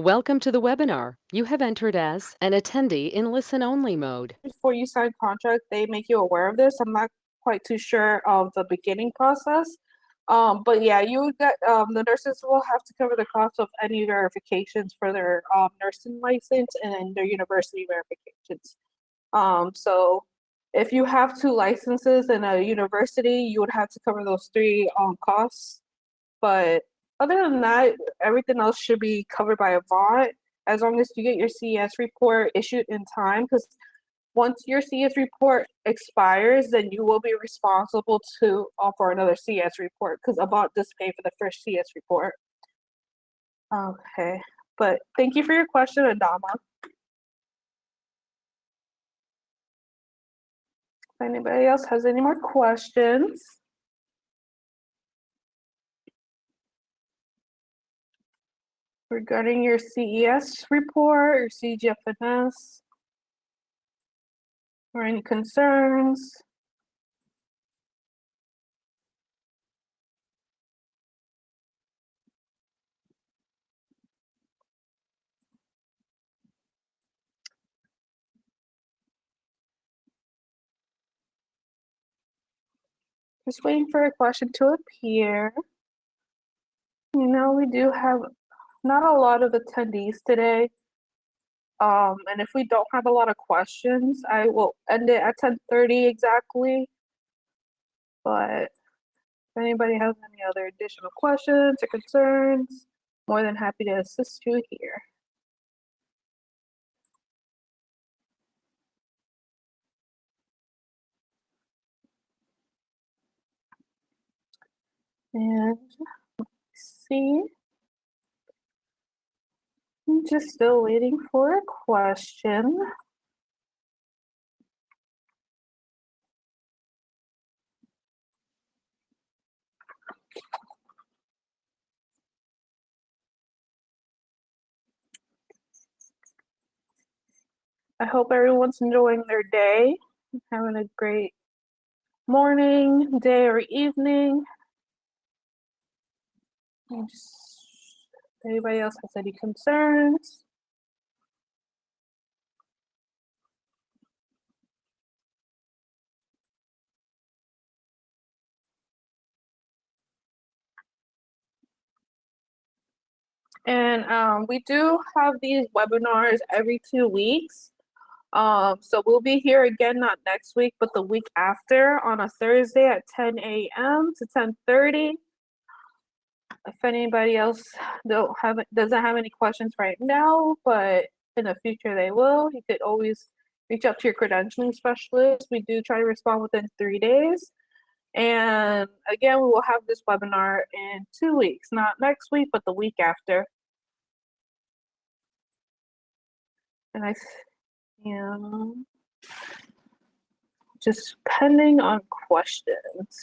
Welcome to the webinar. You have entered as an attendee in listen-only mode. Before you sign contract, they make you aware of this. I'm not quite too sure of the beginning process. But yeah, you get the nurses will have to cover the cost of any verifications for their nursing license and their university verifications. So if you have 2 licenses in a university, you would have to cover those 3 costs. But other than that, everything else should be covered by Avant as long as you get your CES report issued in time. Because once your CES report expires, then you will be responsible to offer another CES report because Avant does pay for the first CES report. Okay, but thank you for your question, Adama. If anybody else has any more questions. Regarding your CES report or CGFNS, or any concerns? Just waiting for a question to appear. You know, we do have not a lot of attendees today. And if we don't have a lot of questions, I will end it at 10:30 exactly. But if anybody has any other additional questions or concerns, more than happy to assist you here. And let's see. I'm just still waiting for a question. I hope everyone's enjoying their day, having a great morning, day, or evening. Anybody else has any concerns? And we do have these webinars every 2 weeks. So we'll be here again, not next week, but the week after on a Thursday at 10 a.m. to 10:30. If anybody else doesn't have any questions right now, but in the future they will, you could always reach out to your credentialing specialist. We do try to respond within 3 days. And again, we will have this webinar in 2 weeks, not next week, but the week after. And I am just pending on questions.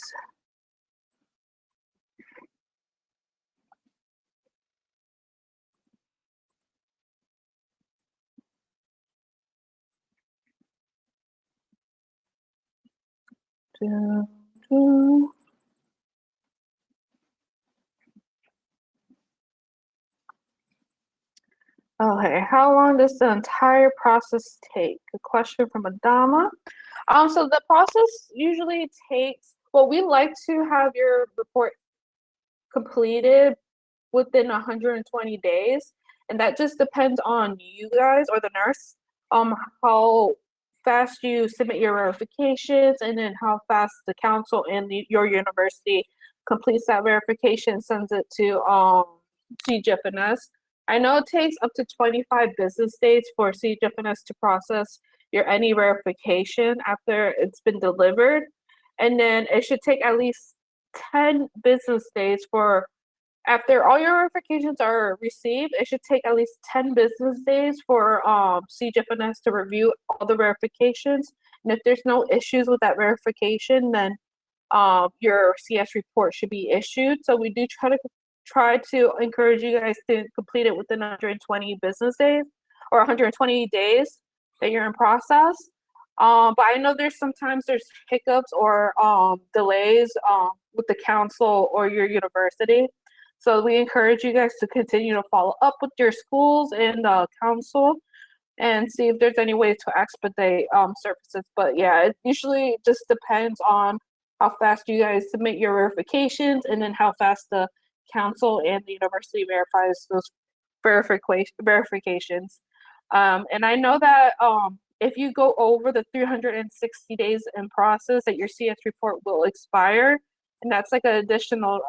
Okay, how long does the entire process take? A question from Adama. So the process usually takes, well, we like to have your report completed within 120 days, and that just depends on you guys or the nurse, how fast you submit your verifications, and then how fast the council and your university completes that verification, sends it to CGFNS. I know it takes up to 25 business days for CGFNS to process your any verification after it's been delivered. And then it should take at least 10 business days for, after all your verifications are received, it should take at least 10 business days for CGFNS to review all the verifications. And if there's no issues with that verification, then your CS report should be issued. So we do try to encourage you guys to complete it within 120 business days or 120 days that you're in process. But I know sometimes there's hiccups or delays with the council or your university. So we encourage you guys to continue to follow up with your schools and council and see if there's any way to expedite services. But yeah, it usually just depends on how fast you guys submit your verifications and then how fast the council and the university verifies those verifications. And I know that if you go over the 360 days in process, that your CS report will expire, and that's like an additional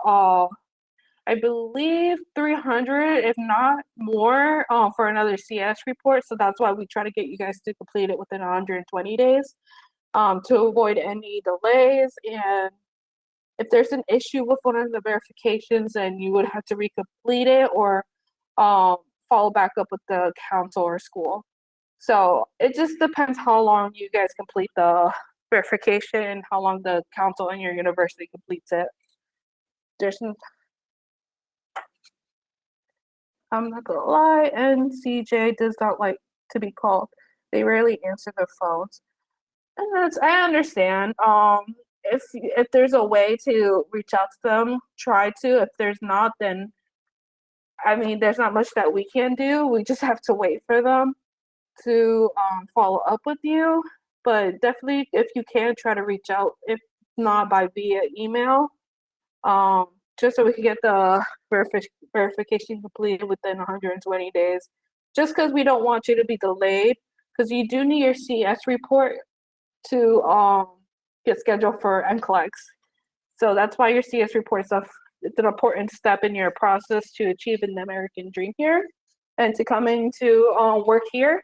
I believe 300, if not more, for another CS report. So that's why we try to get you guys to complete it within 120 days to avoid any delays. And if there's an issue with one of the verifications, then you would have to recomplete it or follow back up with the council or school. So it just depends how long you guys complete the verification, how long the council and your university completes it. I'm not gonna lie, NCJ does not like to be called. They rarely answer their phones, and I understand. If there's a way to reach out to them, try to. If there's not, then I mean, there's not much that we can do. We just have to wait for them to follow up with you. But definitely, if you can, try to reach out. If not by via email, um, just so we can get the verification completed within 120 days. Just because we don't want you to be delayed, because you do need your CS report to get scheduled for NCLEX. So that's why your CS report stuff, it's an important step in your process to achieving the American dream here and to coming to work here.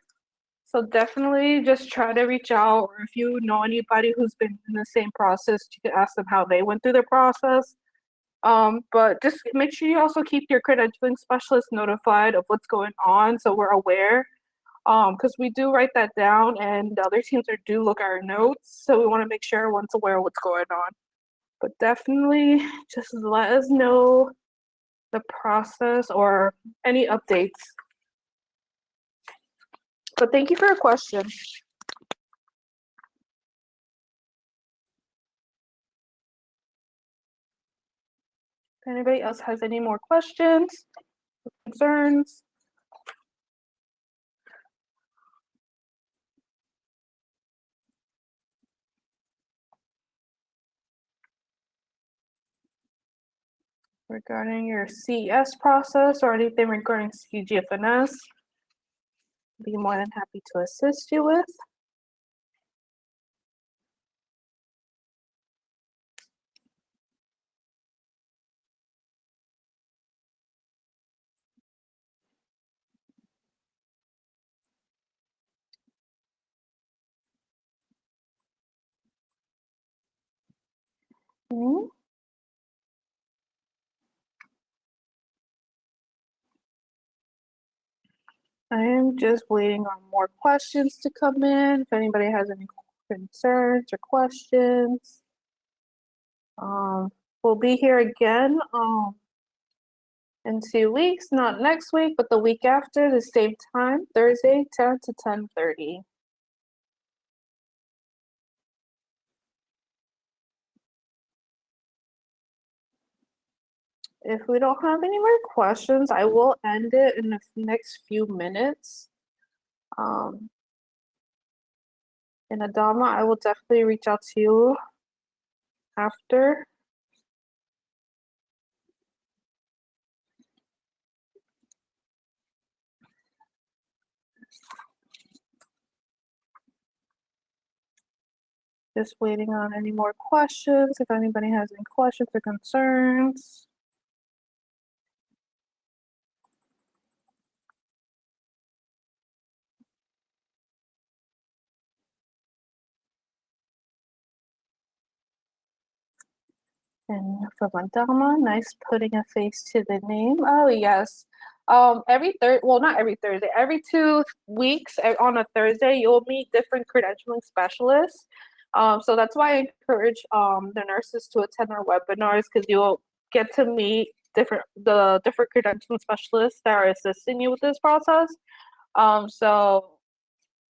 So definitely just try to reach out, or if you know anybody who's been in the same process, you can ask them how they went through their process. But just make sure you also keep your credentialing specialist notified of what's going on so we're aware. Because we do write that down and the other teams do look at our notes. So we want to make sure everyone's aware of what's going on. But definitely just let us know the process or any updates. But thank you for your question. If anybody else has any more questions, concerns, regarding your CS process or anything regarding CGFNS, be more than happy to assist you with. Mm-hmm. I am just waiting on more questions to come in. If anybody has any concerns or questions, we'll be here again in 2 weeks, not next week, but the week after, the same time, Thursday, 10 to 10:30. If we don't have any more questions, I will end it in the next few minutes. And Adama, I will definitely reach out to you after. Just waiting on any more questions. If anybody has any questions or concerns. And for Mandama, nice putting a face to the name. Oh yes. Every well, not every Thursday, every 2 weeks on a Thursday, you'll meet different credentialing specialists. So that's why I encourage the nurses to attend our webinars, because you'll get to meet the different credentialing specialists that are assisting you with this process. So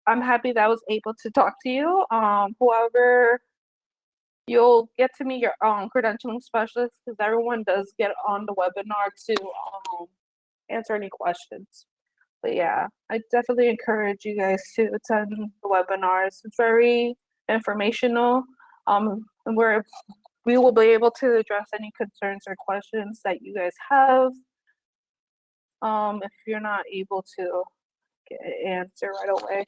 I'm happy that I was able to talk to you. Whoever You'll get to meet your credentialing specialist because everyone does get on the webinar to answer any questions. But yeah, I definitely encourage you guys to attend the webinars. It's very informational. And we will be able to address any concerns or questions that you guys have. If you're not able to get an answer right away.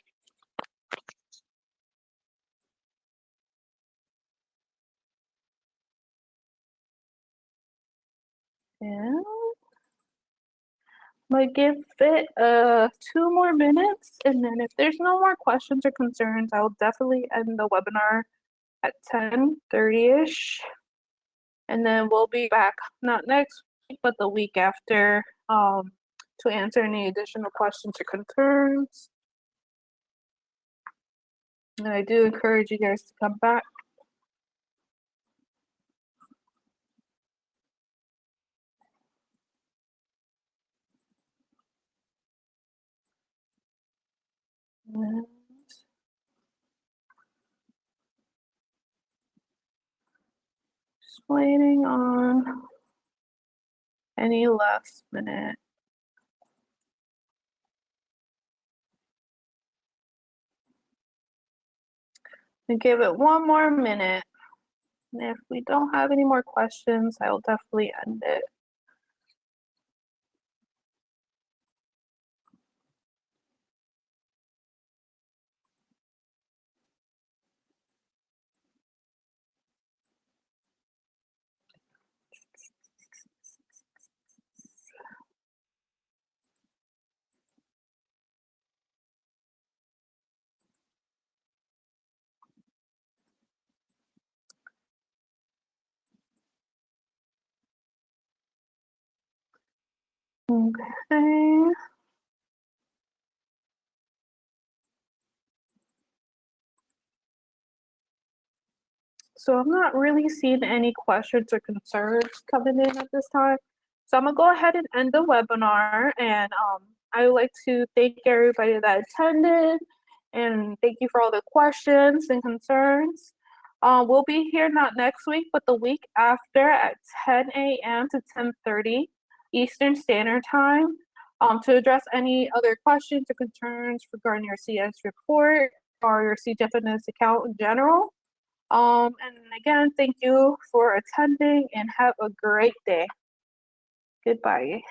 And I'm gonna give it 2 more minutes, and then if there's no more questions or concerns, I will definitely end the webinar at 10:30ish. And then we'll be back not next week, but the week after to answer any additional questions or concerns. And I do encourage you guys to come back. And just waiting on any last minute. And give it 1 more minute. And if we don't have any more questions, I will definitely end it. Okay. So I'm not really seeing any questions or concerns coming in at this time. So I'm gonna go ahead and end the webinar, and I would like to thank everybody that attended, and thank you for all the questions and concerns. We'll be here not next week, but the week after at 10 a.m. to 10:30 Eastern Standard Time to address any other questions or concerns regarding your CS report or your CGFNS account in general. And again, thank you for attending and have a great day. Goodbye.